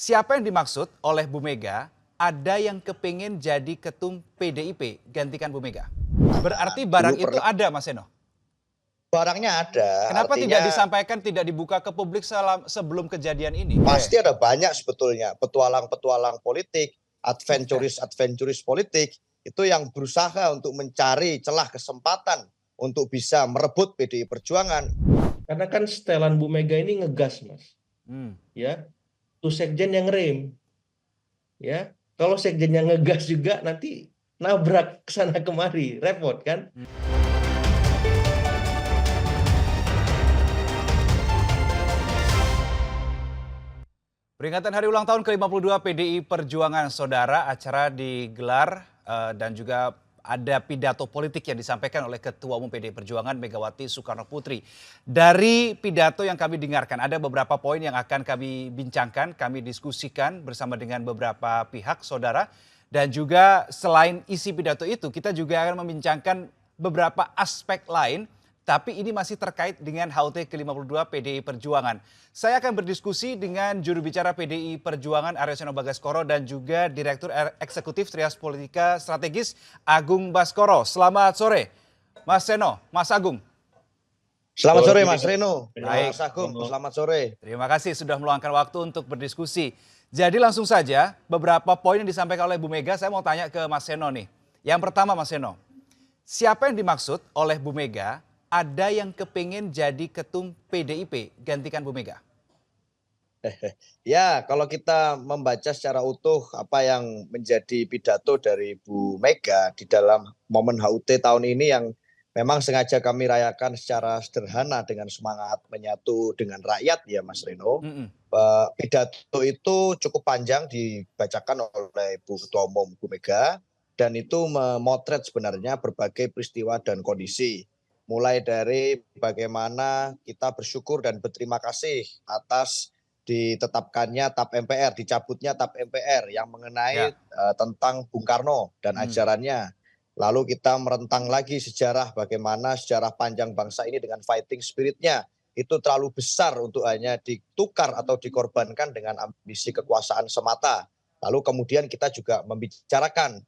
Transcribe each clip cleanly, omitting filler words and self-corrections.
Siapa yang dimaksud oleh Bu Mega? Ada yang kepingin jadi ketum PDIP gantikan Bu Mega. Berarti Dulu barang itu pernah ada, Mas Eno. barangnya ada, Kenapa tidak artinya disampaikan, tidak dibuka ke publik sebelum kejadian ini? pasti ada banyak sebetulnya petualang-petualang politik, adventuris-adventuris politik, itu yang berusaha untuk mencari celah kesempatan untuk bisa merebut PDI Perjuangan. Karena kan setelan Bu Mega ini ngegas, Mas. Hmm. Ya, tuh sekjen yang rem. Ya, kalau sekjen yang ngegas juga nanti nabrak kesana kemari, repot kan? Peringatan Hari Ulang Tahun ke-52 PDI Perjuangan, Saudara, acara digelar dan juga ada pidato politik yang disampaikan oleh Ketua Umum PDI Perjuangan Megawati Soekarno Putri. Dari pidato yang kami dengarkan, ada beberapa poin yang akan kami bincangkan, kami diskusikan bersama dengan beberapa pihak, Saudara. Dan juga selain isi pidato itu, kita juga akan membincangkan beberapa aspek lain, tapi ini masih terkait dengan HUT ke-52 PDI Perjuangan. Saya akan berdiskusi dengan juru bicara PDI Perjuangan Aryo Seno Bagaskoro dan juga Direktur Eksekutif Trias Politika Strategis Agung Baskoro. Selamat sore, Mas Seno, Mas Agung. Selamat sore Mas Reno, Baik. Mas Agung, selamat sore. Terima kasih sudah meluangkan waktu untuk berdiskusi. Jadi langsung saja beberapa poin yang disampaikan oleh Bu Mega, saya mau tanya ke Mas Seno nih. Yang pertama Mas Seno, siapa yang dimaksud oleh Bu Mega? Ada yang kepingin jadi ketum PDIP gantikan Bu Mega? Ya, kalau kita membaca secara utuh apa yang menjadi pidato dari Bu Mega di dalam momen HUT tahun ini yang memang sengaja kami rayakan secara sederhana dengan semangat menyatu dengan rakyat ya Mas Reno. Pidato itu cukup panjang dibacakan oleh Bu Ketua Umum Bu Mega dan itu memotret sebenarnya berbagai peristiwa dan kondisi. Mulai dari bagaimana kita bersyukur dan berterima kasih atas ditetapkannya TAP MPR, dicabutnya TAP MPR yang mengenai tentang Bung Karno dan ajarannya. Lalu kita merentang lagi sejarah bagaimana sejarah panjang bangsa ini dengan fighting spiritnya. Itu terlalu besar untuk hanya ditukar atau dikorbankan dengan ambisi kekuasaan semata. Lalu kemudian kita juga membicarakan,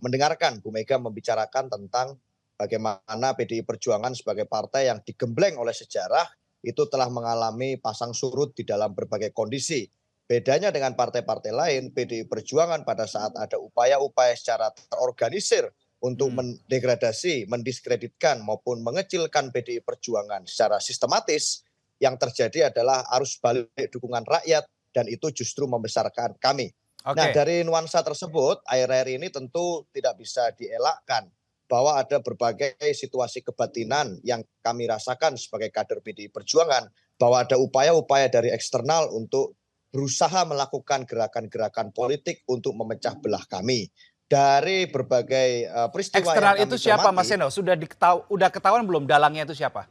mendengarkan Bu Mega membicarakan tentang bagaimana PDI Perjuangan sebagai partai yang digembleng oleh sejarah itu telah mengalami pasang surut di dalam berbagai kondisi. Bedanya dengan partai-partai lain, PDI Perjuangan pada saat ada upaya-upaya secara terorganisir untuk mendegradasi, mendiskreditkan maupun mengecilkan PDI Perjuangan secara sistematis, yang terjadi adalah arus balik dukungan rakyat dan itu justru membesarkan kami. Nah, dari nuansa tersebut, akhir-akhir ini tentu tidak bisa dielakkan bahwa ada berbagai situasi kebatinan yang kami rasakan sebagai kader PDI Perjuangan, bahwa ada upaya-upaya dari eksternal untuk berusaha melakukan gerakan-gerakan politik untuk memecah belah kami. Dari berbagai peristiwa eksternal yang kami itu siapa cermati, Mas Seno? Sudah ketahuan belum dalangnya itu siapa?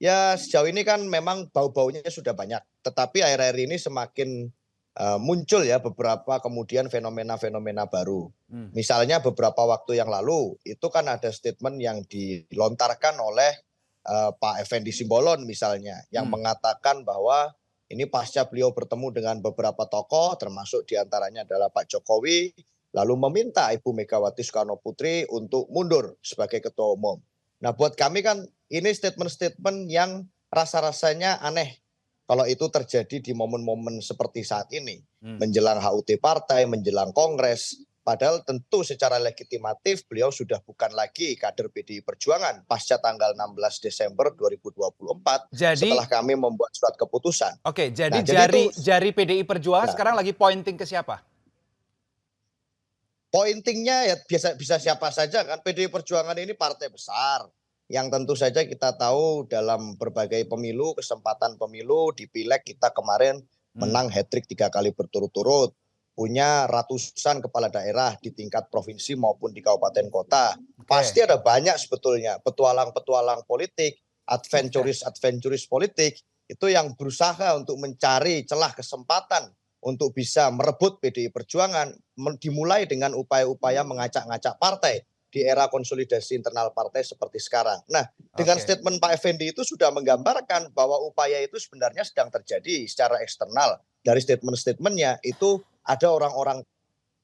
ya sejauh ini kan memang bau-baunya sudah banyak, tetapi akhir-akhir ini semakin muncul ya beberapa kemudian fenomena-fenomena baru. Misalnya beberapa waktu yang lalu itu kan ada statement yang dilontarkan oleh Pak Effendi Simbolon misalnya yang mengatakan bahwa ini pasca beliau bertemu dengan beberapa tokoh termasuk diantaranya adalah Pak Jokowi lalu meminta Ibu Megawati Soekarno Putri untuk mundur sebagai ketua umum. Nah buat kami kan ini statement-statement yang rasa-rasanya aneh kalau itu terjadi di momen-momen seperti saat ini, menjelang HUT partai, menjelang kongres, padahal tentu secara legitimatif beliau sudah bukan lagi kader PDI Perjuangan pasca tanggal 16 Desember 2024 setelah kami membuat surat keputusan. Oke, jadi Nah, jari PDI Perjuangan sekarang lagi pointing ke siapa? Pointingnya ya bisa siapa saja kan, PDI Perjuangan ini partai besar. Yang tentu saja kita tahu dalam berbagai pemilu, kesempatan pemilu di Pileg kita kemarin menang hat-trick 3 kali berturut-turut. Punya ratusan kepala daerah di tingkat provinsi maupun di kabupaten kota. Pasti ada banyak sebetulnya petualang-petualang politik, adventuris-adventuris politik itu yang berusaha untuk mencari celah kesempatan untuk bisa merebut PDI Perjuangan, dimulai dengan upaya-upaya mengacak-ngacak partai. di era konsolidasi internal partai seperti sekarang. Nah, dengan Oke. statement Pak Effendi itu sudah menggambarkan bahwa upaya itu sebenarnya sedang terjadi secara eksternal. Dari statement-statementnya itu ada orang-orang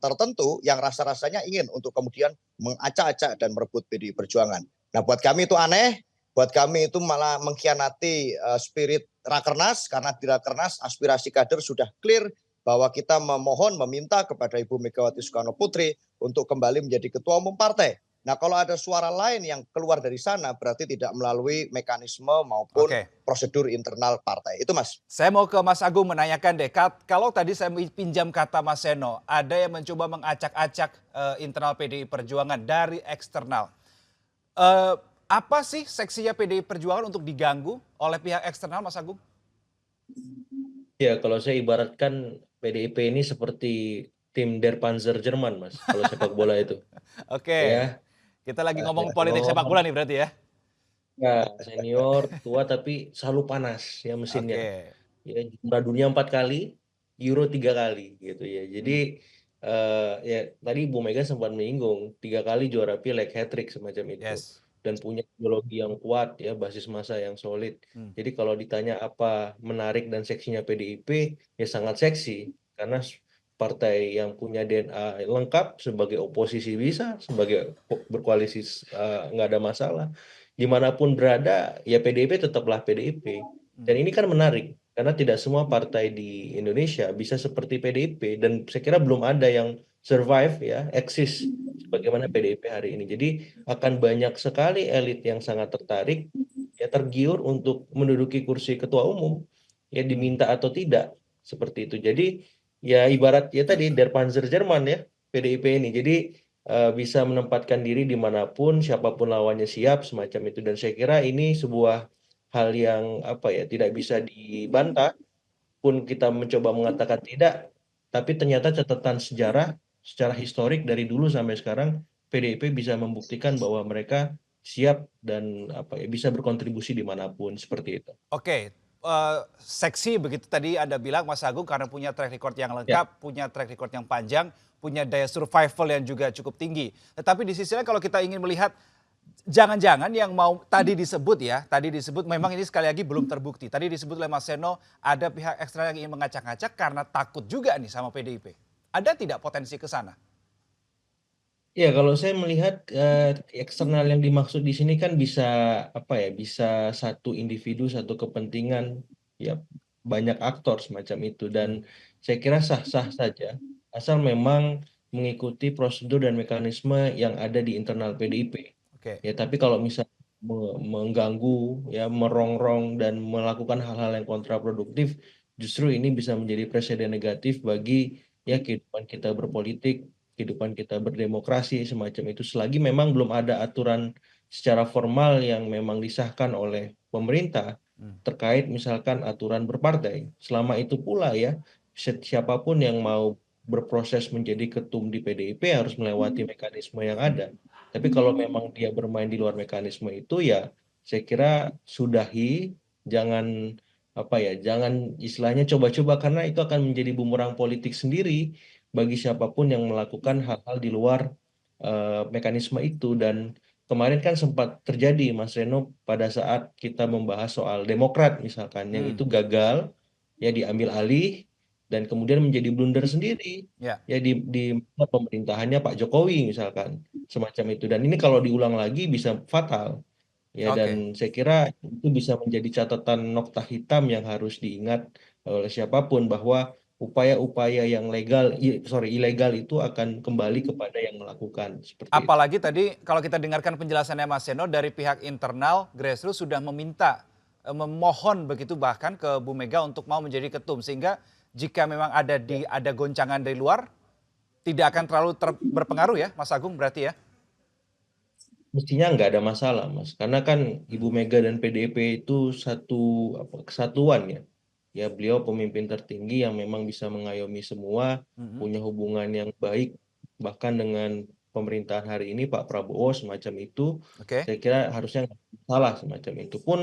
tertentu yang rasa-rasanya ingin untuk kemudian mengacak-acak dan merebut PDI Perjuangan. Nah, buat kami itu aneh, buat kami itu malah mengkhianati spirit Rakernas, karena di Rakernas aspirasi kader sudah clear bahwa kita memohon meminta kepada Ibu Megawati Soekarno Putri untuk kembali menjadi ketua umum partai. Nah, kalau ada suara lain yang keluar dari sana berarti tidak melalui mekanisme maupun Oke. prosedur internal partai. Itu, Mas. Saya mau ke Mas Agung menanyakan deh, kalau tadi saya pinjam kata Mas Seno, ada yang mencoba mengacak-acak internal PDI Perjuangan dari eksternal. Eh, Apa sih seksinya PDI Perjuangan untuk diganggu oleh pihak eksternal, Mas Agung? Ya, kalau saya ibaratkan PDIP ini seperti tim Der Panzer Jerman, Mas, kalau sepak bola itu. Oke, Ya, kita lagi ngomong politik senior, sepak bola nih berarti ya. ya, senior, tua tapi selalu panas ya mesinnya. Oke. Ya, juara dunia 4 kali, Euro 3 kali gitu ya. Jadi Hmm. ya tadi Bu Mega sempat menyinggung 3 kali juara pileg hat-trick semacam itu Yes. dan punya ideologi yang kuat ya, basis massa yang solid. Hmm. Jadi kalau ditanya apa menarik dan seksinya PDIP, ya sangat seksi karena partai yang punya DNA lengkap, sebagai oposisi bisa, sebagai berkoalisi nggak ada masalah. Dimanapun berada, ya PDIP tetaplah PDIP. Dan Hmm. ini kan menarik, karena tidak semua partai di Indonesia bisa seperti PDIP, dan saya kira belum ada yang survive ya, eksis sebagaimana PDIP hari ini. Jadi akan banyak sekali elit yang sangat tertarik, ya tergiur untuk menduduki kursi ketua umum, ya Hmm. diminta atau tidak, seperti itu. Jadi ya ibarat ya tadi Der Panzer Jerman ya, PDIP ini. Jadi bisa menempatkan diri dimanapun, siapapun lawannya siap, semacam itu. Dan saya kira ini sebuah hal yang apa ya, tidak bisa dibantah pun kita mencoba mengatakan tidak, tapi ternyata catatan sejarah secara historik dari dulu sampai sekarang PDIP bisa membuktikan bahwa mereka siap dan apa ya, bisa berkontribusi dimanapun seperti itu. Oke, seksi begitu tadi Anda bilang Mas Agung karena punya track record yang Ya, lengkap, punya track record yang panjang, punya daya survival yang juga cukup tinggi. Tetapi di sisi lain kalau kita ingin melihat jangan-jangan yang mau tadi disebut ya, tadi disebut memang ini sekali lagi belum terbukti. Tadi disebut oleh Mas Seno ada pihak eksternal yang ingin mengacak-ngacak karena takut juga nih sama PDIP. Ada tidak potensi ke sana? ya kalau saya melihat eksternal yang dimaksud di sini kan bisa apa ya, bisa satu individu, satu kepentingan, ya banyak aktor semacam itu, dan Hmm. saya kira sah-sah saja asal memang mengikuti prosedur dan mekanisme yang ada di internal PDIP. Oke. Ya, tapi kalau misalnya mengganggu, ya merongrong dan melakukan hal-hal yang kontraproduktif, justru ini bisa menjadi presiden negatif bagi ya kehidupan kita berpolitik, kehidupan kita berdemokrasi semacam itu. Selagi memang belum ada aturan secara formal yang memang disahkan oleh pemerintah Hmm. terkait misalkan aturan berpartai. Selama itu pula ya, siapapun yang mau berproses menjadi ketum di PDIP harus melewati mekanisme yang ada. Tapi kalau memang dia bermain di luar mekanisme itu, ya saya kira sudahi, jangan apa ya, jangan istilahnya coba-coba, karena itu akan menjadi bumerang politik sendiri bagi siapapun yang melakukan hal-hal di luar mekanisme itu. Dan kemarin kan sempat terjadi, Mas Reno, pada saat kita membahas soal Demokrat misalkan, yang Hmm. itu gagal ya diambil alih dan kemudian menjadi blunder sendiri Ya. ya di pemerintahannya Pak Jokowi misalkan, semacam itu. Dan ini kalau diulang lagi bisa fatal ya, Oke. dan saya kira itu bisa menjadi catatan nokta hitam yang harus diingat oleh siapapun, bahwa upaya-upaya yang ilegal itu akan kembali kepada yang melakukan, seperti itu. Apalagi tadi kalau kita dengarkan penjelasannya Mas Seno dari pihak internal grassroots sudah meminta, memohon begitu bahkan ke Bu Mega untuk mau menjadi ketum sehingga jika memang ada goncangan dari luar tidak akan terlalu berpengaruh ya Mas Agung berarti ya? Mestinya nggak ada masalah, Mas, karena kan Hmm. Ibu Mega dan PDIP itu satu apa, kesatuan ya. Ya, beliau pemimpin tertinggi yang memang bisa mengayomi semua, Mhm. punya hubungan yang baik bahkan dengan pemerintahan hari ini Pak Prabowo, semacam itu. Oke. Saya kira harusnya nggak ada masalah semacam itu. Pun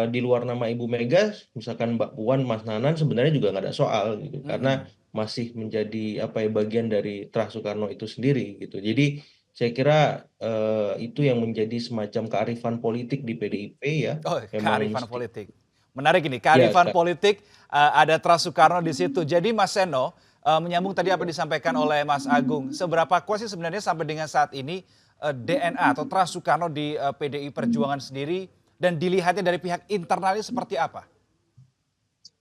di luar nama Ibu Mega, misalkan Mbak Puan, Mas Nanan, sebenarnya juga nggak ada soal gitu, karena Mhm. masih menjadi apa ya, bagian dari Trah Soekarno itu sendiri gitu. Jadi Saya kira itu yang menjadi semacam kearifan politik di PDIP ya. Oh, Memang kearifan mesti politik. Menarik ini, ya kearifan politik, ada Tras Soekarno di situ. Jadi Mas Seno, menyambung tadi apa yang disampaikan oleh Mas Agung, seberapa kuat sih sebenarnya sampai dengan saat ini DNA atau Tras Soekarno di PDI Perjuangan sendiri dan dilihatnya dari pihak internalnya seperti apa?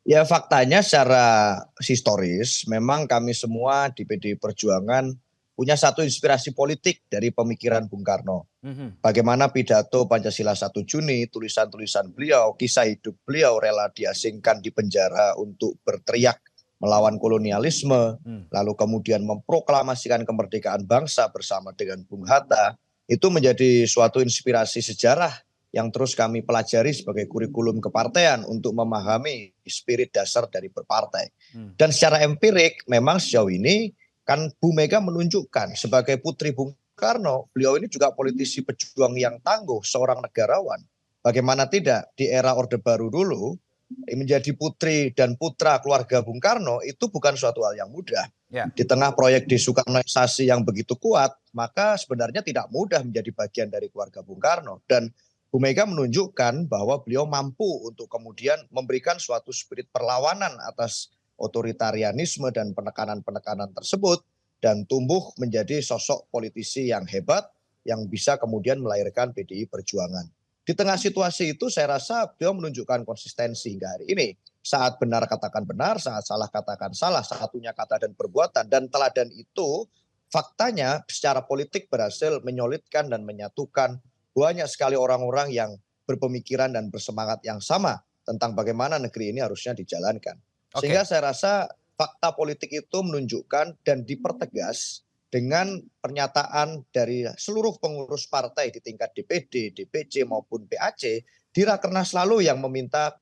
Ya faktanya secara historis memang kami semua di PDI Perjuangan punya satu inspirasi politik dari pemikiran Bung Karno. Mhm. Bagaimana pidato Pancasila 1 Juni, tulisan-tulisan beliau, kisah hidup beliau rela diasingkan di penjara untuk berteriak melawan kolonialisme, Hmm. lalu kemudian memproklamasikan kemerdekaan bangsa bersama dengan Bung Hatta, itu menjadi suatu inspirasi sejarah yang terus kami pelajari sebagai kurikulum kepartean untuk memahami spirit dasar dari berpartai. Hmm. Dan secara empirik memang sejauh ini kan Bu Mega menunjukkan sebagai putri Bung Karno, beliau ini juga politisi pejuang yang tangguh, seorang negarawan. Bagaimana tidak di era Orde Baru dulu, menjadi putri dan putra keluarga Bung Karno itu bukan suatu hal yang mudah. Ya. Di tengah proyek desoekarnoisasi yang begitu kuat, maka sebenarnya tidak mudah menjadi bagian dari keluarga Bung Karno. Dan Bu Mega menunjukkan bahwa beliau mampu untuk kemudian memberikan suatu spirit perlawanan atas otoritarianisme dan penekanan-penekanan tersebut dan tumbuh menjadi sosok politisi yang hebat yang bisa kemudian melahirkan PDI Perjuangan. Di tengah situasi itu saya rasa beliau menunjukkan konsistensi hingga hari ini. Saat benar katakan benar, saat salah katakan salah, satunya kata dan perbuatan. Dan teladan itu faktanya secara politik berhasil menyolidkan dan menyatukan banyak sekali orang-orang yang berpemikiran dan bersemangat yang sama tentang bagaimana negeri ini harusnya dijalankan. Sehingga Oke. saya rasa fakta politik itu menunjukkan dan dipertegas dengan pernyataan dari seluruh pengurus partai di tingkat DPD, DPC maupun PAC di Rakernas lalu yang meminta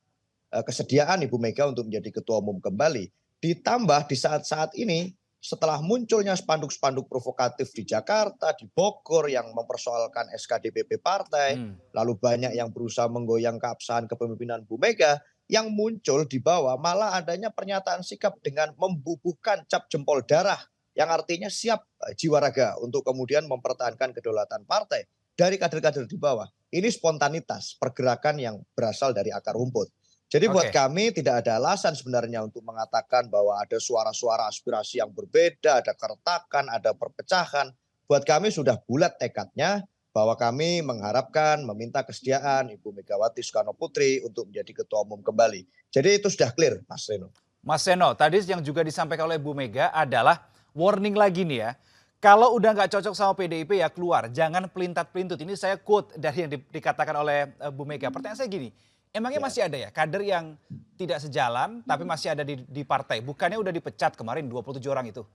kesediaan Ibu Mega untuk menjadi ketua umum kembali. Ditambah di saat-saat ini setelah munculnya spanduk-spanduk provokatif di Jakarta, di Bogor yang mempersoalkan SK DPP partai, Hmm. lalu banyak yang berusaha menggoyang keabsahan kepemimpinan Bu Mega, yang muncul di bawah malah adanya pernyataan sikap dengan membubuhkan cap jempol darah yang artinya siap jiwa raga untuk kemudian mempertahankan kedaulatan partai dari kader-kader di bawah. Ini spontanitas pergerakan yang berasal dari akar rumput. Jadi buat Oke. kami tidak ada alasan sebenarnya untuk mengatakan bahwa ada suara-suara aspirasi yang berbeda, ada keretakan, ada perpecahan. Buat kami sudah bulat tekadnya bahwa kami mengharapkan, meminta kesediaan Ibu Megawati Soekarno Putri untuk menjadi ketua umum kembali. Jadi itu sudah clear, Mas Reno. Mas Seno, tadi yang juga disampaikan oleh Bu Mega adalah warning lagi nih ya. Kalau udah nggak cocok sama PDIP ya keluar, jangan pelintat-pelintut. Ini saya quote dari yang dikatakan oleh Bu Mega. Pertanyaan saya gini, emangnya Ya. masih ada ya kader yang tidak sejalan tapi masih ada di partai? Bukannya udah dipecat kemarin 27 orang itu?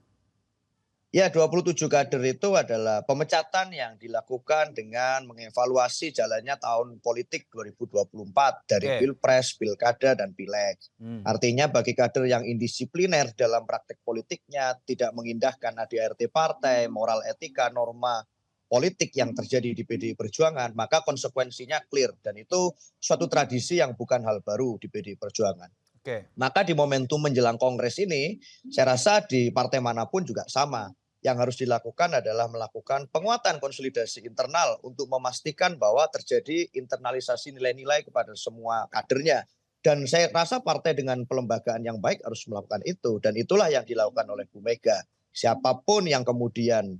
Ya, 27 kader itu adalah pemecatan yang dilakukan dengan mengevaluasi jalannya tahun politik 2024 dari Oke. Pilpres, Pilkada, dan Pileg. Hmm. Artinya bagi kader yang indisipliner dalam praktek politiknya, tidak mengindahkan ADART partai, moral etika, norma politik yang terjadi di PDI Perjuangan, maka konsekuensinya clear. Dan itu suatu tradisi yang bukan hal baru di PDI Perjuangan. Oke. Maka di momentum menjelang kongres ini, saya rasa di partai manapun juga sama. Yang harus dilakukan adalah melakukan penguatan konsolidasi internal untuk memastikan bahwa terjadi internalisasi nilai-nilai kepada semua kadernya. Dan saya rasa partai dengan pelembagaan yang baik harus melakukan itu. Dan itulah yang dilakukan oleh Bu Mega. Siapapun yang kemudian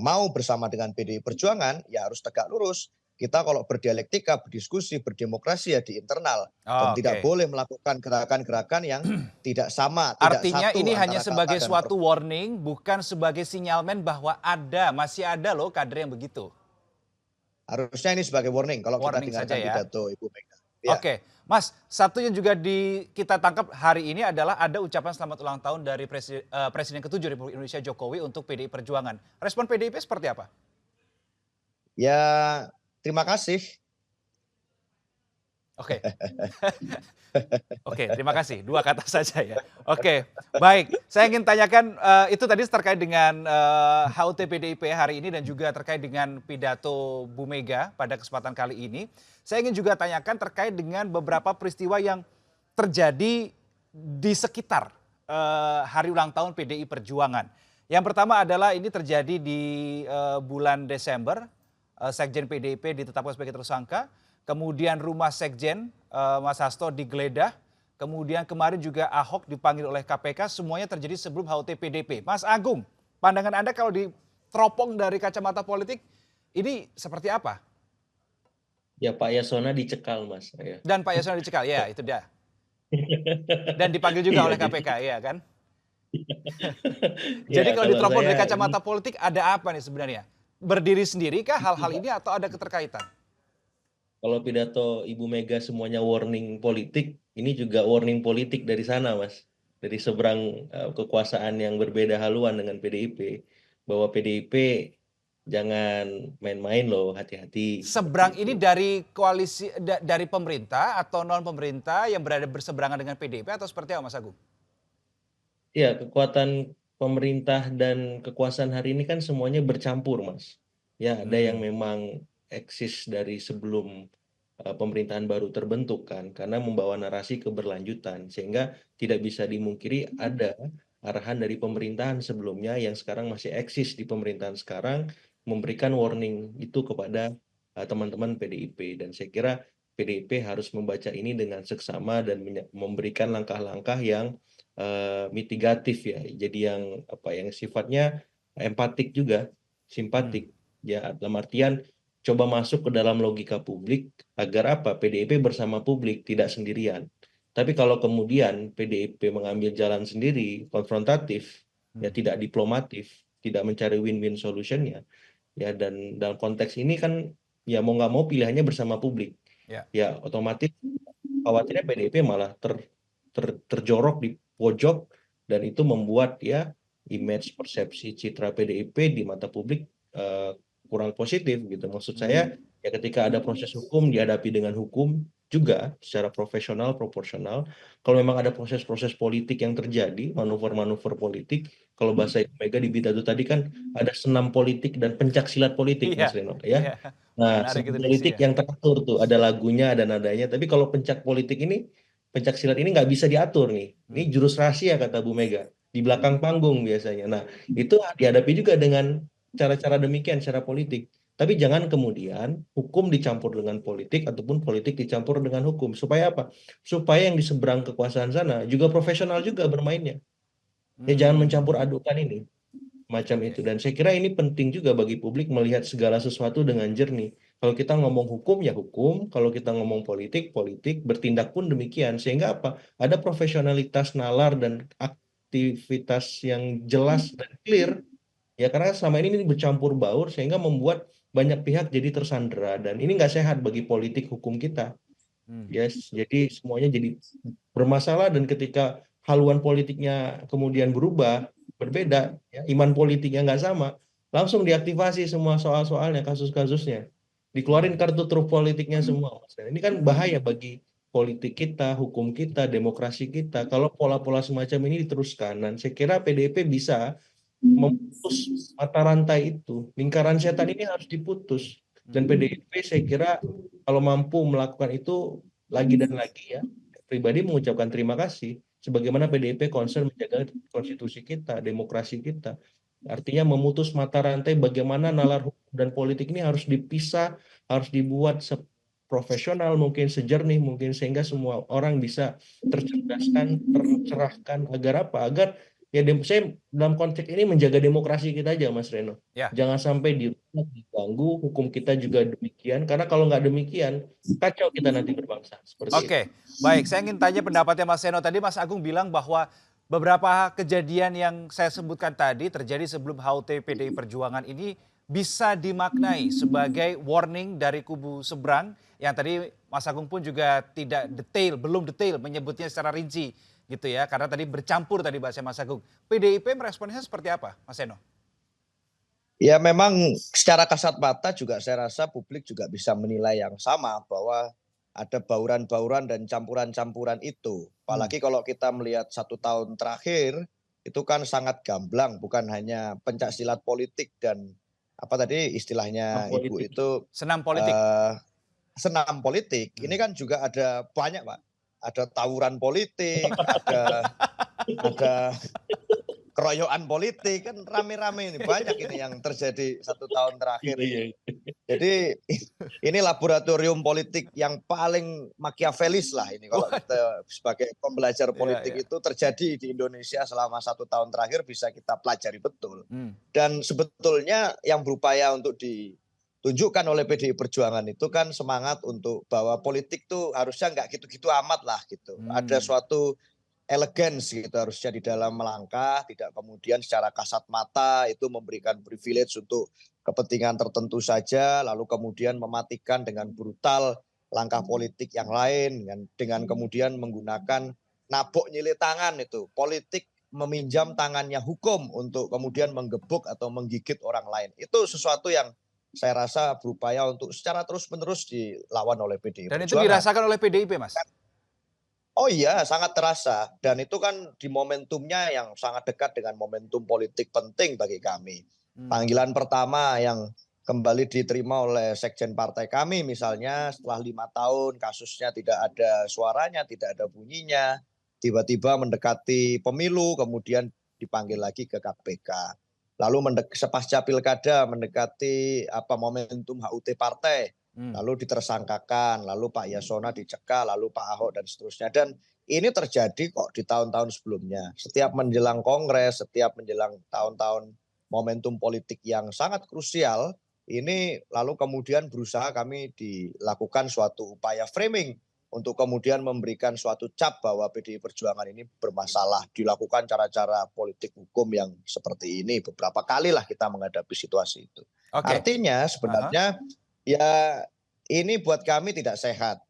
mau bersama dengan PDI Perjuangan, ya harus tegak lurus. Kita kalau berdialektika, berdiskusi, berdemokrasi ya di internal. Dan Oh, tidak oke. boleh melakukan gerakan-gerakan yang tidak sama, tidak Artinya satu ini hanya antara kata sebagai dan suatu perbuatan. warning, bukan sebagai sinyalmen bahwa masih ada loh kader yang begitu. Harusnya ini sebagai warning kalau kita Warning saja dengarkan ya. pidato Ibu Mega. Ya, Oke, Mas, satu yang juga kita tangkap hari ini adalah ada ucapan selamat ulang tahun dari Presiden ke-7 Republik Indonesia Jokowi untuk PDI Perjuangan. Respon PDIP seperti apa? ya terima kasih. Oke. Oke, terima kasih. 2 kata saja ya. Oke, baik. Saya ingin tanyakan, itu tadi terkait dengan HUT PDIP hari ini dan juga terkait dengan pidato Bu Mega pada kesempatan kali ini. Saya ingin juga tanyakan terkait dengan beberapa peristiwa yang terjadi di sekitar hari ulang tahun PDI Perjuangan. Yang pertama adalah ini terjadi di bulan Desember, Sekjen PDIP ditetapkan sebagai tersangka, kemudian rumah Sekjen Mas Hasto digeledah, kemudian kemarin juga Ahok dipanggil oleh KPK, semuanya terjadi sebelum HUT PDIP. Mas Agung, pandangan Anda kalau diteropong dari kacamata politik, ini seperti apa? Ya Pak Yasona dicekal Mas. Ya. Dan Pak Yasona dicekal, ya itu dia. Dan dipanggil juga Iya, oleh jadi KPK, ya kan? ya Jadi kalau kalau diteropong dari saya kacamata ini politik ada apa nih sebenarnya? Berdiri sendiri kah hal-hal ini atau ada keterkaitan? kalau pidato Ibu Mega semuanya warning politik, ini juga warning politik dari sana, Mas. Dari seberang kekuasaan yang berbeda haluan dengan PDIP, bahwa PDIP jangan main-main loh, hati-hati Seberang seperti ini itu. dari koalisi dari pemerintah atau non pemerintah yang berada berseberangan dengan PDIP atau seperti apa Mas Agung? Ya, kekuatan pemerintah dan kekuasaan hari ini kan semuanya bercampur, Mas. Ya, ada yang Hmm. memang eksis dari sebelum pemerintahan baru terbentuk kan, karena membawa narasi keberlanjutan, sehingga tidak bisa dimungkiri ada arahan dari pemerintahan sebelumnya yang sekarang masih eksis di pemerintahan sekarang, memberikan warning itu kepada teman-teman PDIP. Dan saya kira PDIP harus membaca ini dengan seksama dan memberikan langkah-langkah yang mitigatif ya, jadi yang apa yang sifatnya empatik juga, Hmm. simpatik ya, dalam artian coba masuk ke dalam logika publik agar apa PDIP bersama publik tidak sendirian. Tapi kalau kemudian PDIP mengambil jalan sendiri, konfrontatif, ya Hmm. tidak diplomatif, tidak mencari win-win solutionnya, ya dan dalam konteks ini kan ya mau nggak mau pilihannya bersama publik, Ya. ya otomatis khawatirnya PDIP malah terjorok di pojok dan itu membuat ya image persepsi citra PDIP di mata publik eh, kurang positif gitu. Maksud saya Hmm. ya ketika ada proses hukum dihadapi dengan hukum juga secara profesional proporsional. Kalau memang ada proses-proses politik yang terjadi, manuver-manuver politik, kalau bahasa Ibu Mega di pidato tadi kan ada senam politik dan pencak silat politik, Iya. Mas Reno ya. Iya. Nah, Menarik senam itu politik diksinya. yang teratur tuh, ada lagunya, ada nadanya. Tapi kalau pencak politik ini, pencak silat ini nggak bisa diatur nih. Ini Hmm. jurus rahasia kata Bu Mega. Di belakang panggung biasanya. Nah, itu dihadapi juga dengan cara-cara demikian, secara politik. Tapi jangan kemudian hukum dicampur dengan politik ataupun politik dicampur dengan hukum. Supaya apa? Supaya yang di seberang kekuasaan sana juga profesional juga bermainnya. Ya jangan Hmm. mencampur adukan ini macam itu. Oke. Dan saya kira ini penting juga bagi publik melihat segala sesuatu dengan jernih. Kalau kita ngomong hukum ya hukum, kalau kita ngomong politik, politik, bertindak pun demikian. Sehingga apa? Ada profesionalitas nalar dan aktivitas yang jelas dan clear. Ya karena selama ini bercampur baur sehingga membuat banyak pihak jadi tersandera dan ini nggak sehat bagi politik hukum kita. Hmm. Yes, jadi semuanya jadi bermasalah dan ketika haluan politiknya kemudian berubah, berbeda, ya, iman politiknya nggak sama, langsung diaktifasi semua soal-soalnya, kasus-kasusnya. Dikeluarin Hmm. kartu truf politiknya semua, Mas. Dan ini kan bahaya bagi politik kita, hukum kita, demokrasi kita. Kalau pola-pola semacam ini diteruskan, dan saya kira PDIP bisa memutus mata rantai itu. Lingkaran setan ini harus diputus. Dan Hmm. PDIP saya kira kalau mampu melakukan itu lagi dan lagi ya, pribadi mengucapkan terima kasih. Sebagaimana PDIP concern menjaga konstitusi kita, demokrasi kita. Artinya memutus mata rantai bagaimana nalar hukum dan politik ini harus dipisah, harus dibuat seprofesional mungkin, sejernih mungkin, sehingga semua orang bisa tercerdaskan, tercerahkan agar apa? Agar ya saya dalam konteks ini menjaga demokrasi kita aja Mas Reno. Ya. Jangan sampai diganggu, hukum kita juga demikian. Karena kalau nggak demikian, kacau kita nanti berbangsa. Seperti itu. Oke, baik. Saya ingin tanya pendapatnya Mas Seno. Tadi Mas Agung bilang bahwa beberapa kejadian yang saya sebutkan tadi terjadi sebelum HUT PDI Perjuangan ini bisa dimaknai sebagai warning dari kubu seberang yang tadi Mas Agung pun juga tidak detail, belum detail menyebutnya secara rinci gitu ya. Karena tadi bercampur tadi bahasa Mas Agung. PDIP meresponsnya seperti apa, Mas Seno? Ya memang secara kasat mata juga saya rasa publik juga bisa menilai yang sama bahwa ada bauran-bauran dan campuran-campuran itu. Hmm. Apalagi kalau kita melihat 1 tahun terakhir itu kan sangat gamblang, bukan hanya pencaksilat politik dan apa tadi istilahnya ibu Politik. itu Senam politik. eh, senam politik. Ini Hmm. kan juga ada banyak Pak. Ada tawuran politik, ada keroyokan politik kan rame-rame ini banyak ini yang terjadi 1 tahun terakhir ini. Jadi ini laboratorium politik yang paling makiavelis lah ini kalau kita sebagai pembelajar politik itu terjadi di Indonesia selama 1 tahun terakhir bisa kita pelajari betul. Dan sebetulnya yang berupaya untuk ditunjukkan oleh PDI Perjuangan itu kan semangat untuk bahwa politik tuh harusnya nggak gitu-gitu amat lah gitu. Ada suatu elegansi gitu harusnya di dalam melangkah, tidak kemudian secara kasat mata itu memberikan privilege untuk kepentingan tertentu saja, lalu kemudian mematikan dengan brutal langkah politik yang lain, dengan kemudian menggunakan nabok nyilih tangan itu, politik meminjam tangannya hukum untuk kemudian menggebuk atau menggigit orang lain. Itu sesuatu yang saya rasa berupaya untuk secara terus-menerus dilawan oleh PDI Dan Perjuangan. itu dirasakan oleh PDIP, Mas? Oh iya, sangat terasa. Dan itu kan di momentumnya yang sangat dekat dengan momentum politik penting bagi kami. Panggilan pertama yang kembali diterima oleh sekjen partai kami misalnya setelah 5 tahun kasusnya tidak ada suaranya, tidak ada bunyinya, tiba-tiba mendekati pemilu, kemudian dipanggil lagi ke KPK. Lalu sepasca pilkada mendekati momentum HUT partai, lalu ditersangkakan, lalu Pak Yasona dicekal, lalu Pak Ahok dan seterusnya. Dan ini terjadi kok di tahun-tahun sebelumnya. Setiap menjelang kongres, setiap menjelang tahun-tahun momentum politik yang sangat krusial, ini lalu kemudian berusaha kami dilakukan suatu upaya framing untuk kemudian memberikan suatu cap bahwa PDI Perjuangan ini bermasalah, dilakukan cara-cara politik hukum yang seperti ini. Beberapa kali lah kita menghadapi situasi itu. Artinya sebenarnya ya ini buat kami tidak sehat.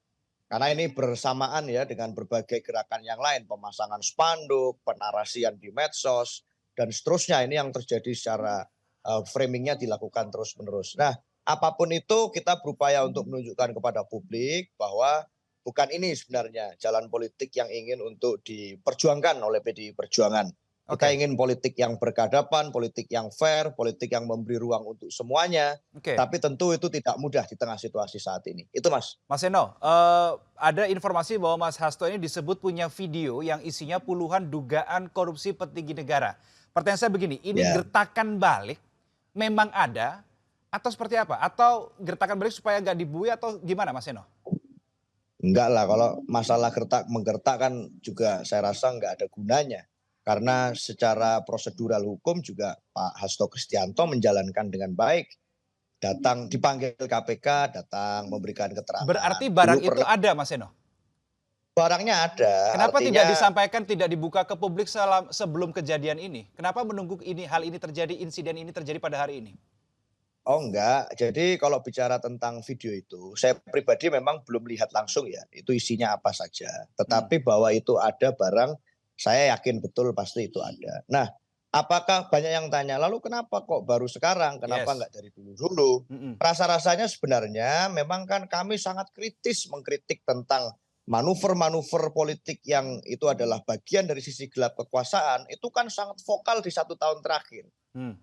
Karena ini bersamaan ya dengan berbagai gerakan yang lain, pemasangan spanduk, penarasian di medsos, dan seterusnya. Ini yang terjadi secara framingnya dilakukan terus-menerus. Nah, apapun itu kita berupaya untuk menunjukkan kepada publik bahwa bukan ini sebenarnya jalan politik yang ingin untuk diperjuangkan oleh PDI Perjuangan. Kita ingin politik yang berkeadapan, politik yang fair, politik yang memberi ruang untuk semuanya. Tapi tentu itu tidak mudah di tengah situasi saat ini. Itu Mas. Mas Eno, ada informasi bahwa Mas Hasto ini disebut punya video yang isinya puluhan dugaan korupsi petinggi negara. Pertanyaan saya begini, ini gertakan balik memang ada atau seperti apa? Atau gertakan balik supaya nggak dibui atau gimana Mas Eno? Enggak lah, kalau masalah menggertak kan juga saya rasa nggak ada gunanya. Karena secara prosedural hukum juga Pak Hasto Kristianto menjalankan dengan baik. Datang dipanggil KPK, datang memberikan keterangan. Berarti barang itu ada Mas Eno? Barangnya ada. Kenapa tidak disampaikan, tidak dibuka ke publik sebelum kejadian ini? Kenapa menunggu hal ini terjadi, insiden ini terjadi pada hari ini? Oh enggak, jadi kalau bicara tentang video itu, saya pribadi memang belum lihat langsung ya, itu isinya apa saja. Tetapi bahwa itu ada barang, saya yakin betul pasti itu ada. Nah, apakah banyak yang tanya, lalu kenapa kok baru sekarang, kenapa enggak dari dulu-dulu? Rasa-rasanya sebenarnya memang kan kami sangat kritis mengkritik tentang manuver-manuver politik yang itu adalah bagian dari sisi gelap kekuasaan, itu kan sangat vokal di 1 tahun terakhir.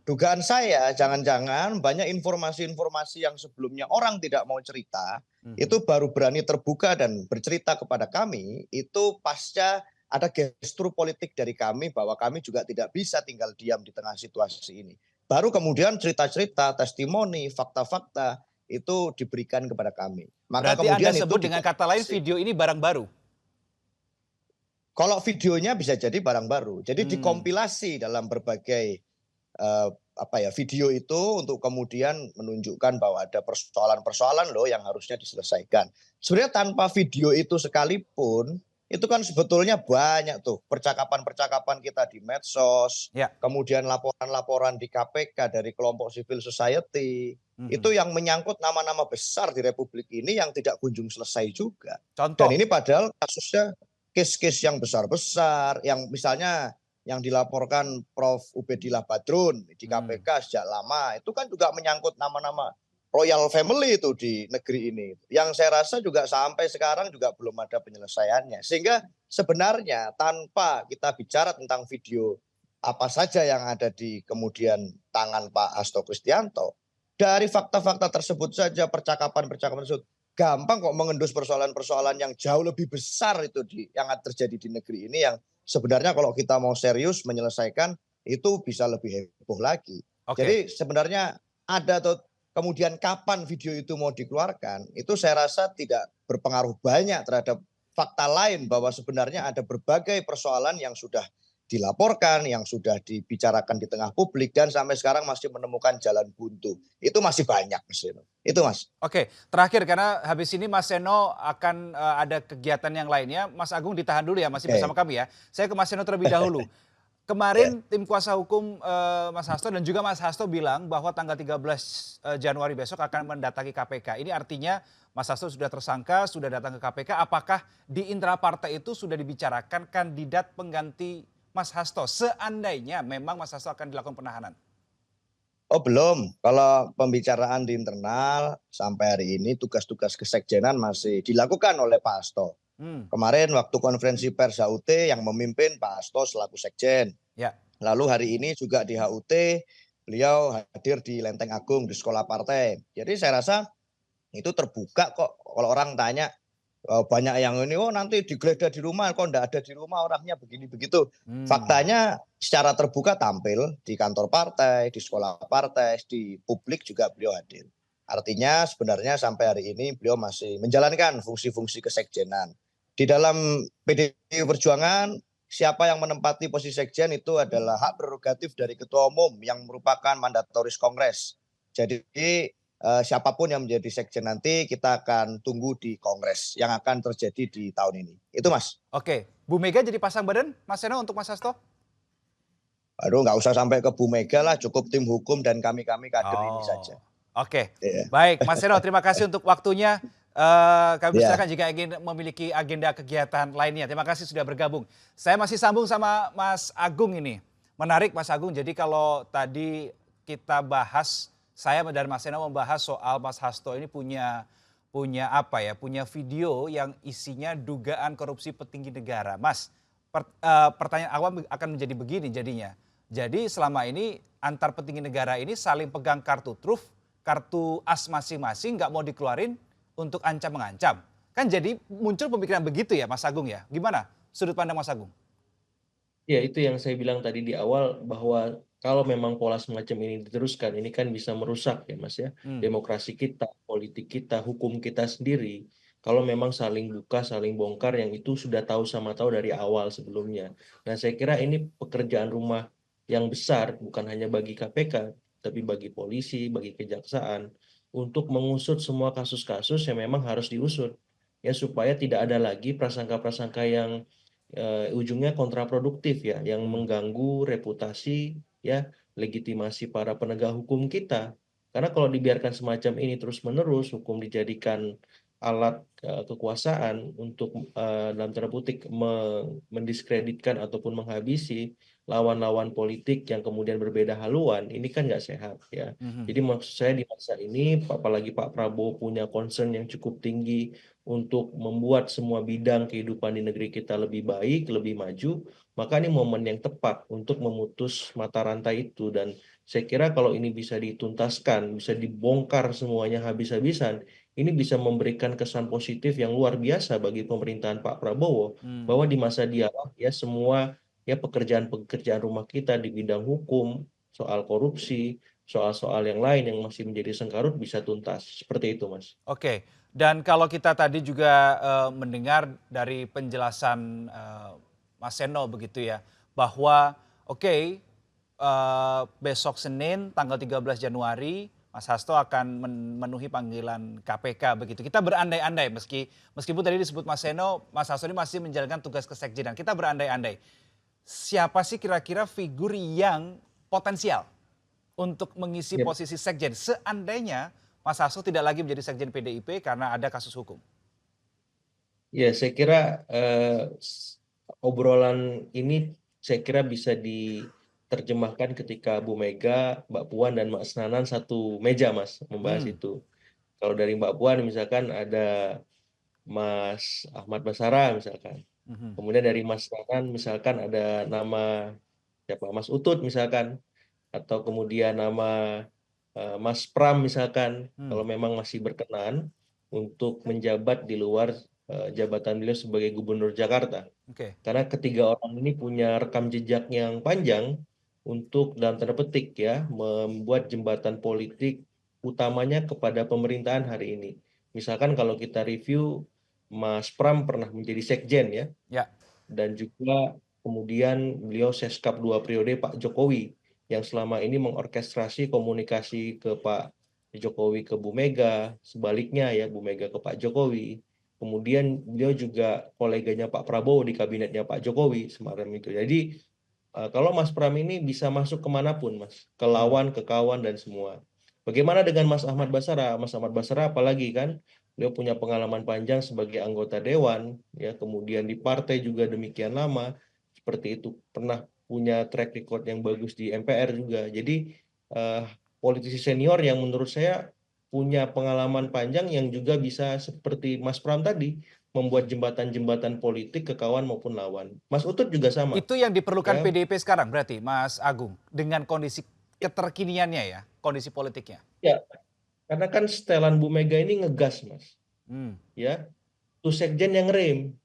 Dugaan saya jangan-jangan banyak informasi-informasi yang sebelumnya orang tidak mau cerita, itu baru berani terbuka dan bercerita kepada kami, itu pasca ada gestur politik dari kami bahwa kami juga tidak bisa tinggal diam di tengah situasi ini. Baru kemudian cerita-cerita, testimoni, fakta-fakta itu diberikan kepada kami. Maka berarti kemudian Anda sebut itu dengan kata lain video ini barang baru? Kalau videonya bisa jadi barang baru. Jadi dikompilasi dalam berbagai video itu untuk kemudian menunjukkan bahwa ada persoalan-persoalan loh yang harusnya diselesaikan. Sebenarnya tanpa video itu sekalipun, itu kan sebetulnya banyak tuh percakapan-percakapan kita di medsos, kemudian laporan-laporan di KPK dari kelompok civil society, itu yang menyangkut nama-nama besar di Republik ini yang tidak kunjung selesai juga. Contoh? Dan ini padahal kasusnya case-case yang besar-besar, yang misalnya yang dilaporkan Prof. Ubedillah Badrun di KPK sejak lama, itu kan juga menyangkut nama-nama royal family itu di negeri ini. Yang saya rasa juga sampai sekarang juga belum ada penyelesaiannya. Sehingga sebenarnya tanpa kita bicara tentang video apa saja yang ada di kemudian tangan Pak Hasto Kristianto, dari fakta-fakta tersebut saja, percakapan-percakapan tersebut, gampang kok mengendus persoalan-persoalan yang jauh lebih besar itu yang terjadi di negeri ini yang sebenarnya kalau kita mau serius menyelesaikan itu bisa lebih heboh lagi. Oke. Jadi sebenarnya ada atau kemudian kapan video itu mau dikeluarkan, itu saya rasa tidak berpengaruh banyak terhadap fakta lain bahwa sebenarnya ada berbagai persoalan yang sudah dilaporkan, yang sudah dibicarakan di tengah publik dan sampai sekarang masih menemukan jalan buntu. Itu masih banyak Mas Reno. Itu Mas. Oke, terakhir karena habis ini Mas Seno akan ada kegiatan yang lainnya. Mas Agung ditahan dulu ya, masih Oke. bersama kami ya. Saya ke Mas Seno terlebih dahulu. Ya. Kemarin tim kuasa hukum Mas Hasto dan juga Mas Hasto bilang bahwa tanggal 13 Januari besok akan mendatangi KPK. Ini artinya Mas Hasto sudah tersangka, sudah datang ke KPK. Apakah di internal partai itu sudah dibicarakan kandidat pengganti Mas Hasto? Seandainya memang Mas Hasto akan dilakukan penahanan. Oh belum, kalau pembicaraan di internal sampai hari ini tugas-tugas kesekjenan masih dilakukan oleh Pak Hasto. Hmm, Kemarin waktu konferensi pers HUT yang memimpin Pak Hasto selaku sekjen. ya. Lalu hari ini juga di HUT beliau hadir di Lenteng Agung di sekolah partai. Jadi saya rasa itu terbuka kok. Kalau orang tanya banyak yang ini, oh nanti digeledah di rumah, kok enggak ada di rumah orangnya begini begitu. Hmm. Faktanya secara terbuka tampil di kantor partai, di sekolah partai, di publik juga beliau hadir. Artinya sebenarnya sampai hari ini beliau masih menjalankan fungsi-fungsi kesekjenan. Di dalam PDI Perjuangan, siapa yang menempati posisi sekjen itu adalah hak prerogatif dari ketua umum yang merupakan mandatoris kongres. Jadi siapapun yang menjadi sekjen nanti kita akan tunggu di kongres yang akan terjadi di tahun ini. Itu Mas. Oke, Bu Mega jadi pasang badan Mas Seno untuk Mas Hasto? Aduh nggak usah sampai ke Bu Mega lah, cukup tim hukum dan kami-kami kader ini saja. Oh, oke. Iya. Baik, Mas Seno terima kasih untuk waktunya. Kami Iya. persilakan jika ingin memiliki agenda kegiatan lainnya. Terima kasih sudah bergabung. Saya masih sambung sama Mas Agung ini. Menarik Mas Agung, jadi kalau tadi kita bahas, saya dan Mas Seno membahas soal Mas Hasto ini punya punya apa ya, punya video yang isinya dugaan korupsi petinggi negara. Mas, pertanyaan awam akan menjadi begini jadinya. Jadi selama ini antar petinggi negara ini saling pegang kartu truf, kartu as masing-masing nggak mau dikeluarin untuk ancam-mengancam. Kan jadi muncul pemikiran begitu ya Mas Agung ya. Gimana sudut pandang Mas Agung? Ya, itu yang saya bilang tadi di awal bahwa kalau memang pola semacam ini diteruskan, ini kan bisa merusak ya Mas ya, Hmm. demokrasi kita, politik kita, hukum kita sendiri. Kalau memang saling buka, saling bongkar yang itu sudah tahu sama tahu dari awal sebelumnya. Nah, saya kira ini pekerjaan rumah yang besar bukan hanya bagi KPK, tapi bagi polisi, bagi kejaksaan untuk mengusut semua kasus-kasus yang memang harus diusut ya supaya tidak ada lagi prasangka-prasangka yang ujungnya kontraproduktif ya, yang Hmm. mengganggu reputasi ya, legitimasi para penegak hukum kita. Karena kalau dibiarkan semacam ini terus-menerus, hukum dijadikan alat kekuasaan untuk dalam tanda petik mendiskreditkan ataupun menghabisi lawan-lawan politik yang kemudian berbeda haluan, ini kan nggak sehat ya. Mhm. Jadi maksud saya di masa ini, apalagi Pak Prabowo punya concern yang cukup tinggi untuk membuat semua bidang kehidupan di negeri kita lebih baik, lebih maju, maka ini momen yang tepat untuk memutus mata rantai itu. Dan saya kira kalau ini bisa dituntaskan, bisa dibongkar semuanya habis-habisan, ini bisa memberikan kesan positif yang luar biasa bagi pemerintahan Pak Prabowo, Hmm. bahwa di masa dia ya semua ya pekerjaan-pekerjaan rumah kita di bidang hukum, soal korupsi, soal-soal yang lain yang masih menjadi sengkarut bisa tuntas. Seperti itu, Mas. Oke, dan kalau kita tadi juga mendengar dari penjelasan Mas Seno begitu ya, bahwa oke, besok Senin tanggal 13 Januari Mas Hasto akan memenuhi panggilan KPK begitu. Kita berandai-andai meskipun tadi disebut Mas Seno, Mas Hasto ini masih menjalankan tugas kesekjenan. Kita berandai-andai. Siapa sih kira-kira figur yang potensial untuk mengisi Ya. posisi sekjen seandainya Mas Hasto tidak lagi menjadi sekjen PDIP karena ada kasus hukum? Ya, saya kira obrolan ini saya kira bisa diterjemahkan ketika Bu Mega, Mbak Puan, dan Mas Nanan satu meja, Mas, membahas Hmm. itu. Kalau dari Mbak Puan misalkan ada Mas Ahmad Basara misalkan. Mhm. Kemudian dari Mas Nanan misalkan ada nama siapa? Mas Utut misalkan. Atau kemudian nama Mas Pram misalkan, Hmm. kalau memang masih berkenan untuk menjabat di luar jabatan beliau sebagai Gubernur Jakarta. Oke. Karena ketiga orang ini punya rekam jejak yang panjang untuk dalam tanda petik ya membuat jembatan politik utamanya kepada pemerintahan hari ini. Misalkan kalau kita review Mas Pram pernah menjadi sekjen ya, Ya. dan juga kemudian beliau seskap 2 periode Pak Jokowi yang selama ini mengorkestrasi komunikasi ke Pak Jokowi ke Bu Mega, sebaliknya ya Bu Mega ke Pak Jokowi. Kemudian beliau juga koleganya Pak Prabowo di kabinetnya Pak Jokowi semacam itu. Jadi kalau Mas Pram ini bisa masuk kemanapun, Mas, ke Hmm. lawan, ke kawan dan semua. Bagaimana dengan Mas Ahmad Basara? Mas Ahmad Basara apalagi kan, beliau punya pengalaman panjang sebagai anggota dewan, ya, kemudian di partai juga demikian lama, seperti itu. Pernah punya track record yang bagus di MPR juga. Jadi eh, politisi senior yang menurut saya punya pengalaman panjang yang juga bisa seperti Mas Pram tadi membuat jembatan-jembatan politik ke kawan maupun lawan. Mas Utut juga sama. Itu yang diperlukan Ya, PDIP sekarang berarti, Mas Agung, dengan kondisi keterkiniannya ya, kondisi politiknya. ya, karena kan setelan Bu Mega ini ngegas, Mas. Hmm. Ya, tuh sekjen yang rem,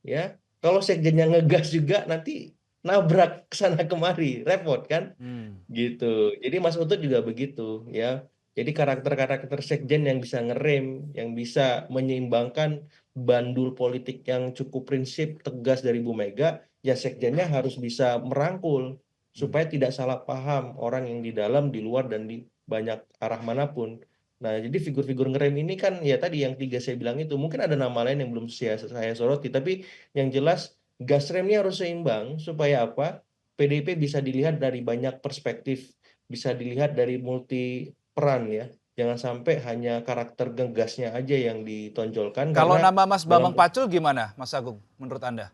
ya. Kalau sekjennya ngegas juga nanti nabrak sana kemari, repot kan? Hmm. Gitu. Jadi Mas Utut juga begitu, ya. Jadi karakter-karakter sekjen yang bisa ngerem, yang bisa menyeimbangkan bandul politik yang cukup prinsip tegas dari Bu Mega, ya sekjennya harus bisa merangkul Hmm. supaya tidak salah paham orang yang di dalam, di luar dan di banyak arah manapun. Nah, jadi figur-figur ngerem ini kan ya tadi yang tiga saya bilang itu mungkin ada nama lain yang belum saya soroti, tapi yang jelas gas remnya harus seimbang supaya apa? PDIP bisa dilihat dari banyak perspektif, bisa dilihat dari multi peran ya. Jangan sampai hanya karakter gegasnya aja yang ditonjolkan Kalau karena nama Mas dalam Bambang Pacul gimana, Mas Agung, menurut Anda?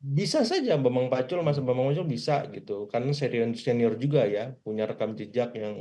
bisa saja Bambang Pacul, Mas Hmm. Bambang Pacul bisa gitu. Karena senior senior juga ya, punya rekam jejak yang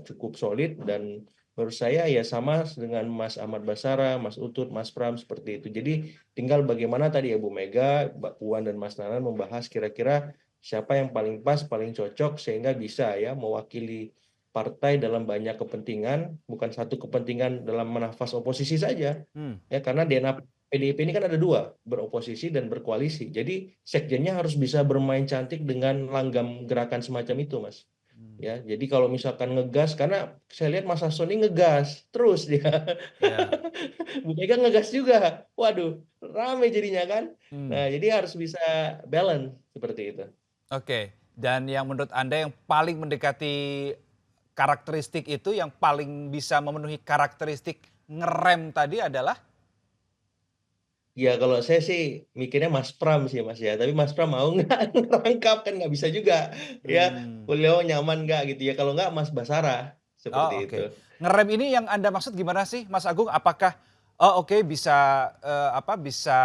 cukup solid dan menurut saya ya sama dengan Mas Ahmad Basara, Mas Utut, Mas Pram seperti itu. Jadi tinggal bagaimana tadi ya Bu Mega, Mbak Puan dan Mas Nanan membahas kira-kira siapa yang paling pas, paling cocok sehingga bisa ya mewakili partai dalam banyak kepentingan, bukan satu kepentingan dalam menafas oposisi saja. Hmm. Ya, karena DNA PDIP ini kan ada dua, beroposisi dan berkoalisi. Jadi sekjennya harus bisa bermain cantik dengan langgam gerakan semacam itu, Mas. Hmm. Ya, jadi kalau misalkan ngegas, karena saya lihat Mas Hasto ini ngegas terus dia. Ya. Bu Mega ngegas juga. Waduh, rame jadinya kan. Hmm. Nah, jadi harus bisa balance seperti itu. Oke. Dan yang menurut Anda yang paling mendekati karakteristik itu, yang paling bisa memenuhi karakteristik ngerem tadi adalah? Ya kalau saya sih mikirnya Mas Pram sih Mas ya, tapi Mas Pram mau nggak ngerangkap kan nggak bisa juga ya, Hmm. beliau nyaman nggak gitu ya, kalau nggak Mas Basara seperti Oh, itu. oke. Ngerem ini yang Anda maksud gimana sih, Mas Agung? Apakah oh oke bisa bisa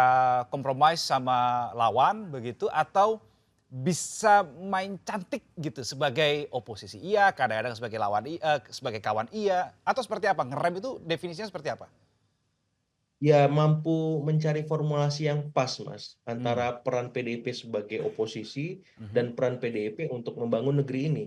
kompromis sama lawan begitu atau bisa main cantik gitu sebagai oposisi iya, kadang-kadang sebagai sebagai kawan iya, atau seperti apa? Ngerem itu definisinya seperti apa? Ya mampu mencari formulasi yang pas Mas antara Hmm. peran PDIP sebagai oposisi Mhm. dan peran PDIP untuk membangun negeri ini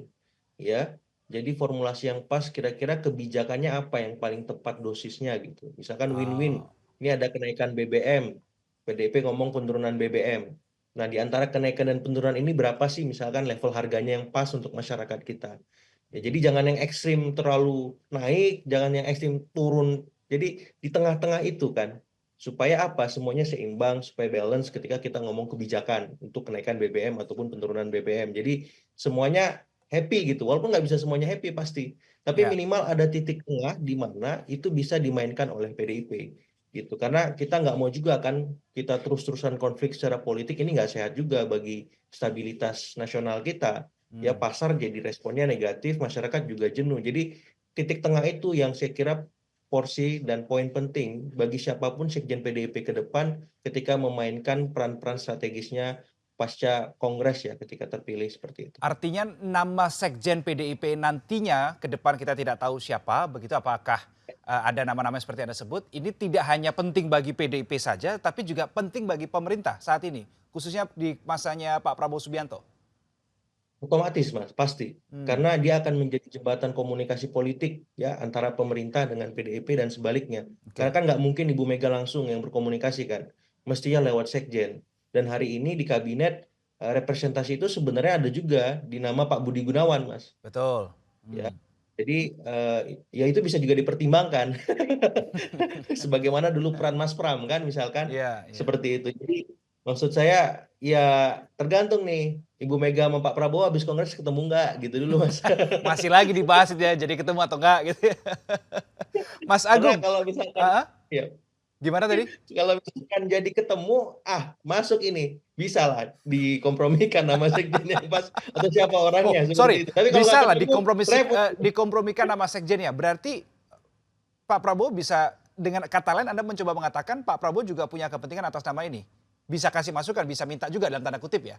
ya. Jadi formulasi yang pas kira-kira kebijakannya apa yang paling tepat dosisnya gitu. Misalkan win-win. Oh. Ini ada kenaikan BBM. PDIP ngomong penurunan BBM. Nah, di antara kenaikan dan penurunan ini berapa sih misalkan level harganya yang pas untuk masyarakat kita. Ya, jadi jangan yang ekstrim terlalu naik, jangan yang ekstrim turun. Jadi di tengah-tengah itu kan. Supaya apa? Semuanya seimbang, supaya balance ketika kita ngomong kebijakan untuk kenaikan BBM ataupun penurunan BBM. Jadi semuanya happy gitu, walaupun nggak bisa semuanya happy pasti, tapi Ya. minimal ada titik tengah di mana itu bisa dimainkan oleh PDIP gitu. Karena kita nggak mau juga kan kita terus-terusan konflik secara politik ini nggak sehat juga bagi stabilitas nasional kita. Ya Hmm. pasar jadi responnya negatif, masyarakat juga jenuh. Jadi titik tengah itu yang saya kira porsi dan poin penting bagi siapapun sekjen PDIP ke depan ketika memainkan peran-peran strategisnya pasca kongres ya ketika terpilih seperti itu. Artinya nama sekjen PDIP nantinya ke depan kita tidak tahu siapa, begitu apakah ada nama-nama seperti Anda sebut, ini tidak hanya penting bagi PDIP saja, tapi juga penting bagi pemerintah saat ini, khususnya di masanya Pak Prabowo Subianto. Otomatis Mas, pasti. Hmm. Karena dia akan menjadi jembatan komunikasi politik ya antara pemerintah dengan PDIP dan sebaliknya. Karena Oke. kan nggak mungkin Ibu Mega langsung yang berkomunikasi kan. Mestinya lewat sekjen. Dan hari ini di kabinet representasi itu sebenarnya ada juga di nama Pak Budi Gunawan, Mas. Betul. Ya, jadi ya itu bisa juga dipertimbangkan. Sebagaimana dulu peran Mas Pram kan, misalkan Iya, iya. seperti itu. Jadi maksud saya ya tergantung nih Ibu Mega sama Pak Prabowo habis kongres ketemu nggak gitu dulu, Mas. Masih lagi dibahas itu ya, jadi ketemu atau enggak gitu ya. Mas Karena Agung, kalau misalkan heeh, ya gimana tadi? kalau misalkan jadi ketemu, masuk ini bisa lah dikompromikan nama sekjen yang pas atau siapa Oh, orangnya sorry, seperti itu. Tapi kalau nggak bisa lah ketemu repot. dikompromikan nama sekjennya. Berarti Pak Prabowo bisa, dengan kata lain Anda mencoba mengatakan Pak Prabowo juga punya kepentingan atas nama ini. Bisa kasih masukan, bisa minta juga dalam tanda kutip ya?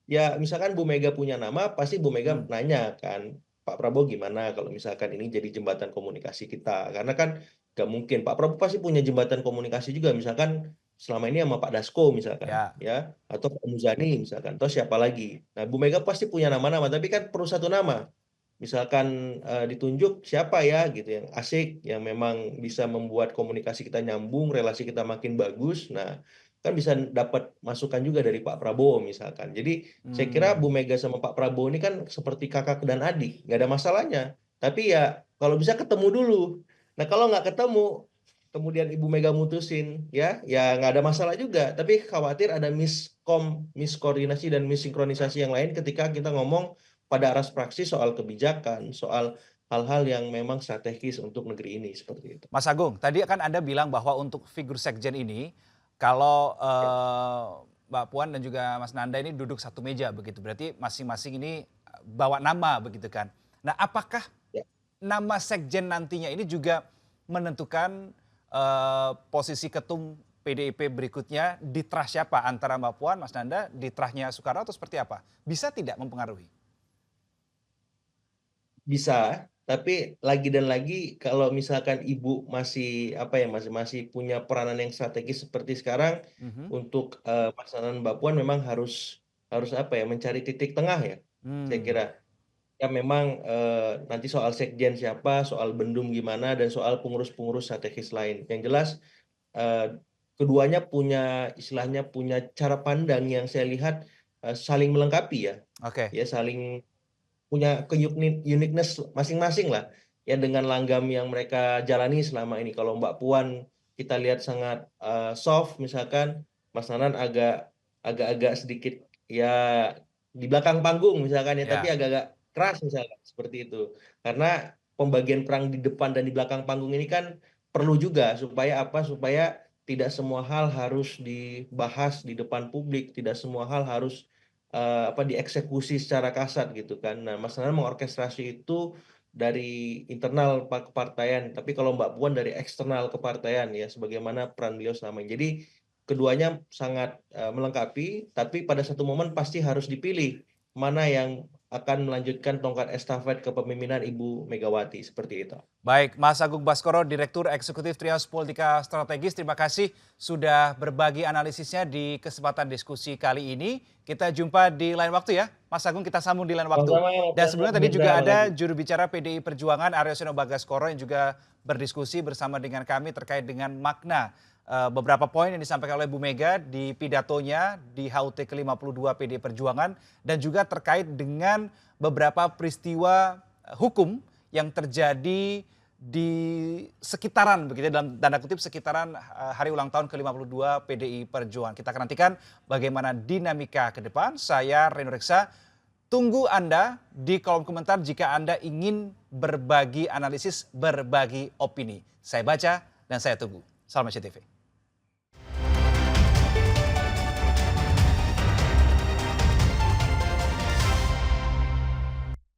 Ya misalkan Bu Mega punya nama, pasti Bu Mega Hmm, nanya kan, Pak Prabowo gimana kalau misalkan ini jadi jembatan komunikasi kita. Karena kan nggak mungkin, Pak Prabowo pasti punya jembatan komunikasi juga, misalkan selama ini sama Pak Dasko misalkan, ya, ya, atau Pak Muzani misalkan, atau siapa lagi. Nah Bu Mega pasti punya nama-nama, tapi kan perlu satu nama. Misalkan ditunjuk siapa ya gitu yang asik, yang memang bisa membuat komunikasi kita nyambung, relasi kita makin bagus. Nah, kan bisa dapat masukan juga dari Pak Prabowo misalkan. Jadi saya kira hmm. Bu Mega sama Pak Prabowo ini kan seperti kakak dan adik, nggak ada masalahnya. Tapi ya kalau bisa ketemu dulu. Nah kalau nggak ketemu, kemudian Ibu Mega mutusin, ya nggak ada masalah juga. Tapi khawatir ada miskoordinasi dan missinkronisasi yang lain ketika kita ngomong pada aras praksi soal kebijakan, soal hal-hal yang memang strategis untuk negeri ini seperti itu. Mas Agung, tadi kan Anda bilang bahwa untuk figur sekjen ini, kalau Ya. Mbak Puan dan juga Mas Nanda ini duduk satu meja begitu, berarti masing-masing ini bawa nama begitu kan. Nah, apakah Ya. nama sekjen nantinya ini juga menentukan posisi ketum PDIP berikutnya di trah siapa, antara Mbak Puan, Mas Nanda, di trahnya Soekarno atau seperti apa? Bisa tidak mempengaruhi? Bisa, tapi lagi dan lagi kalau misalkan ibu masih apa ya masih masih punya peranan yang strategis seperti sekarang Mhm. untuk pasangan Mbak Puan memang harus harus apa ya mencari titik tengah ya. Saya Hmm, kira ya memang nanti soal sekjen siapa, soal bendum gimana dan soal pengurus-pengurus strategis lain. Yang jelas eh, keduanya punya istilahnya punya cara pandang yang saya lihat saling melengkapi ya. oke, Ya saling punya uniqueness masing-masing lah ya dengan langgam yang mereka jalani selama ini. Kalau Mbak Puan kita lihat sangat soft misalkan, Mas Nanan agak-agak sedikit ya di belakang panggung misalkan ya, tapi ya. agak-agak keras misalkan seperti itu. Karena pembagian perang di depan dan di belakang panggung ini kan perlu juga supaya apa? Supaya tidak semua hal harus dibahas di depan publik, tidak semua hal harus apa dieksekusi secara kasat gitu kan. Nah, Mas Nanan mengorkestrasi itu dari internal kepartaian, tapi kalau Mbak Puan dari eksternal kepartaian ya, sebagaimana peran beliau selama ini. Jadi keduanya sangat melengkapi, tapi pada satu momen pasti harus dipilih mana yang akan melanjutkan tongkat estafet kepemimpinan Ibu Megawati seperti itu. Baik, Mas Agung Baskoro, Direktur Eksekutif Trias Politika Strategis, terima kasih sudah berbagi analisisnya di kesempatan diskusi kali ini. Kita jumpa di lain waktu ya. Mas Agung, kita sambung di lain waktu. Sama-sama, Dan Mas sebelumnya tadi Mirza, juga ada makasih. juru bicara PDI Perjuangan Aryo Seno Bagaskoro yang juga berdiskusi bersama dengan kami terkait dengan makna beberapa poin yang disampaikan oleh Bu Mega di pidatonya di HUT ke-52 PDI Perjuangan dan juga terkait dengan beberapa peristiwa hukum yang terjadi di sekitaran begitu ya, dalam tanda kutip sekitaran hari ulang tahun ke-52 PDI Perjuangan. Kita akan nantikan bagaimana dinamika ke depan. Saya Reno Reksa, tunggu Anda di kolom komentar jika Anda ingin berbagi analisis, berbagi opini. Saya baca dan saya tunggu. Salam SCTV.